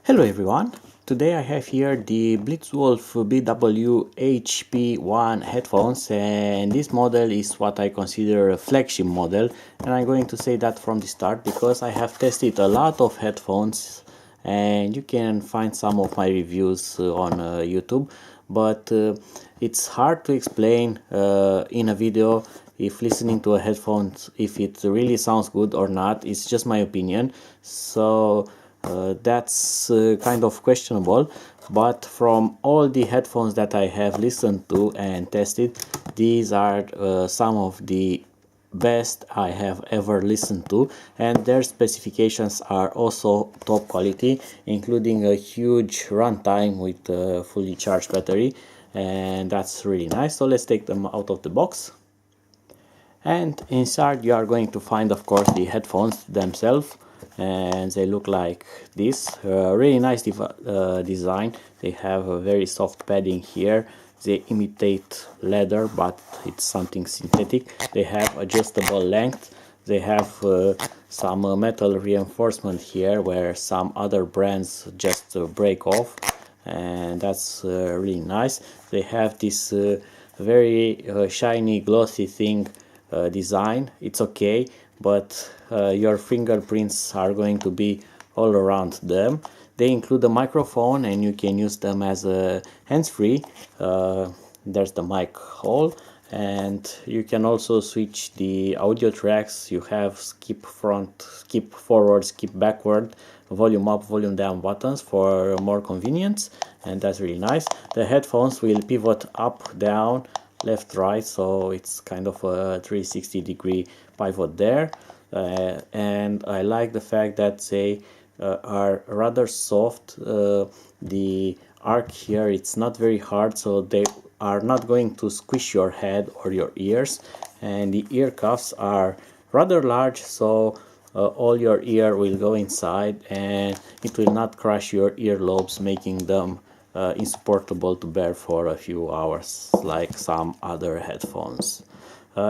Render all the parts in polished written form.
Hello everyone, today I have here the BlitzWolf BW-HP1 headphones, and this model is what I consider a flagship model, and I'm going to say that from the start because I have tested a lot of headphones and you can find some of my reviews on YouTube, but it's hard to explain in a video if listening to a headphones if it really sounds good or not. It's just my opinion, so that's kind of questionable, but from all the headphones that I have listened to and tested, these are some of the best I have ever listened to, and their specifications are also top quality, including a huge runtime with a fully charged battery, and that's really nice. So let's take them out of the box. And inside you are going to find, of course, the headphones themselves, and they look like this. Really nice design. They have a very soft padding here. They imitate leather, but it's something synthetic. They have adjustable length. They have some metal reinforcement here where some other brands just break off, and that's really nice. They have this very shiny glossy thing design. It's okay, but your fingerprints are going to be all around them. They include a microphone and you can use them as a hands-free. There's the mic hole, and you can also switch the audio tracks. You have skip front, skip forward, skip backward, volume up, volume down buttons for more convenience, and that's really nice. The headphones will pivot up, down, left, right, so it's kind of a 360-degree pivot there. And I like the fact that they are rather soft. The arc here, it's not very hard, so they are not going to squish your head or your ears, and the ear cuffs are rather large, so all your ear will go inside and it will not crush your earlobes, making them insupportable to bear for a few hours like some other headphones.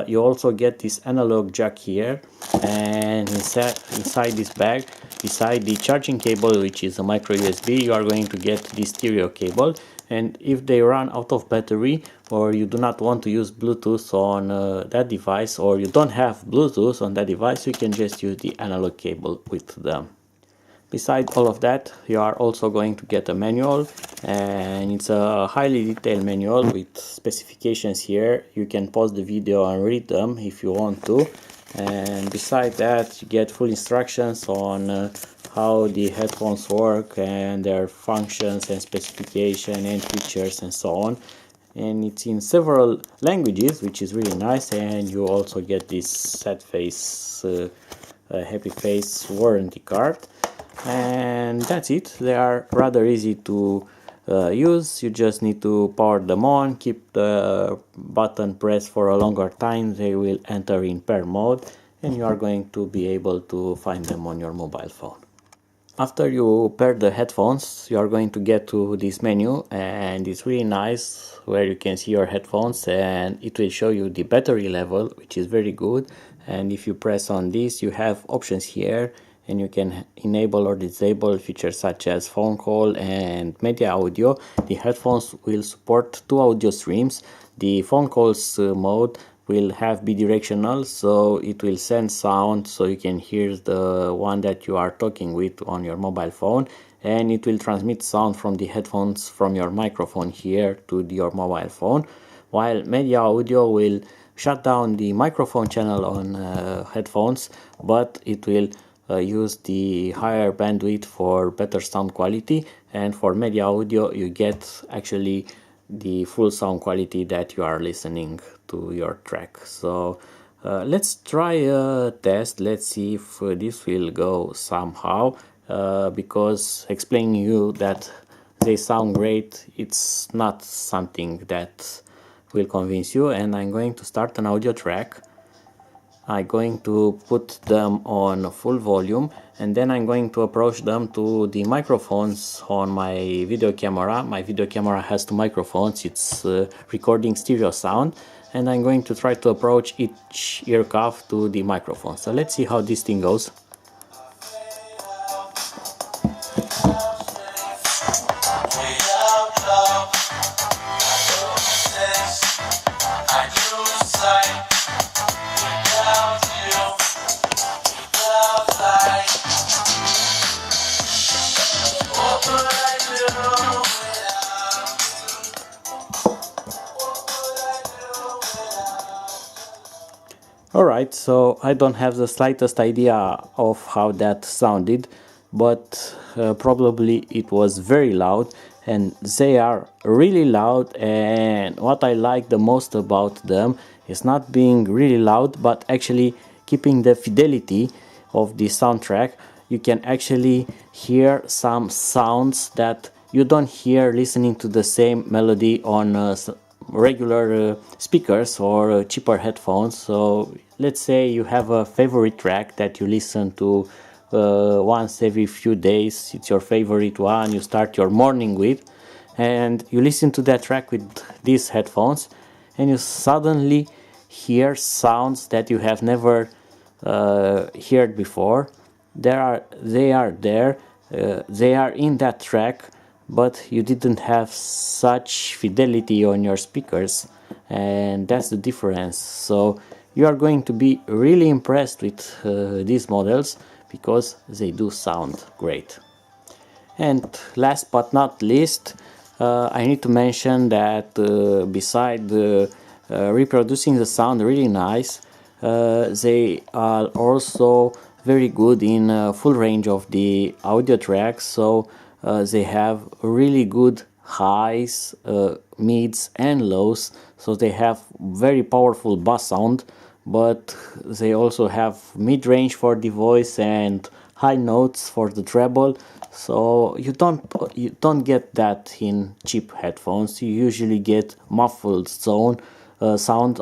You also get this analog jack here, and inside this bag, beside the charging cable, which is a micro USB, you are going to get the stereo cable. And if they run out of battery, or you do not want to use Bluetooth on that device, or you don't have Bluetooth on that device, you can just use the analog cable with them. Besides all of that, you are also going to get a manual, and it's a highly detailed manual with specifications here. You can pause the video and read them if you want to. And besides that, you get full instructions on how the headphones work and their functions and specification and features and so on. And it's in several languages, which is really nice. And you also get this sad face, happy face warranty card. And that's it. They are rather easy to use. You just need to power them on, keep the button pressed for a longer time. They will enter in pair mode, and you are going to be able to find them on your mobile phone. After you pair the headphones, you are going to get to this menu, and it's really nice where you can see your headphones, and it will show you the battery level, which is very good. And if you press on this, you have options here, and you can enable or disable features such as phone call and media audio. The headphones will support 2 audio streams. The phone calls mode will have bidirectional, so it will send sound so you can hear the one that you are talking with on your mobile phone, and it will transmit sound from the headphones from your microphone here to your mobile phone, while media audio will shut down the microphone channel on headphones, but it will use the higher bandwidth for better sound quality. And for media audio, you get actually the full sound quality that you are listening to your track. So let's try a test. Let's see if this will go somehow, because explaining you that they sound great, it's not something that will convince you. And I'm going to start an audio track. I'm going to put them on full volume, and then I'm going to approach them to the microphones on my video camera. My video camera has 2 microphones. It's recording stereo sound, and I'm going to try to approach each ear cuff to the microphone. So let's see how this thing goes. Alright, so I don't have the slightest idea of how that sounded, but probably it was very loud, and they are really loud. And what I like the most about them is not being really loud, but actually keeping the fidelity of the soundtrack. You can actually hear some sounds that you don't hear listening to the same melody on regular speakers or cheaper headphones. So let's say you have a favorite track that you listen to once every few days. It's your favorite one you start your morning with, and you listen to that track with these headphones, and you suddenly hear sounds that you have never heard before. They are there, they are in that track, but you didn't have such fidelity on your speakers, and that's the difference. So you are going to be really impressed with these models because they do sound great. And last but not least, I need to mention that beside reproducing the sound really nice, they are also very good in full range of the audio tracks. So they have really good highs, mids and lows, so they have very powerful bass sound, but they also have mid-range for the voice and high notes for the treble. So you don't get that in cheap headphones. You usually get muffled sound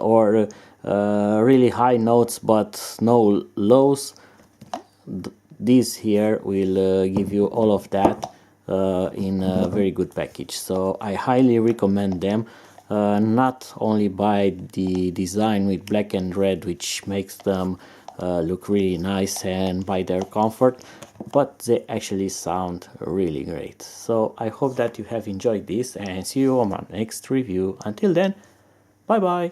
or really high notes but no lows. These here will give you all of that in a very good package. So I highly recommend them, not only by the design with black and red, which makes them look really nice, and by their comfort, but they actually sound really great. So I hope that you have enjoyed this, and see you on my next review. Until then, bye bye.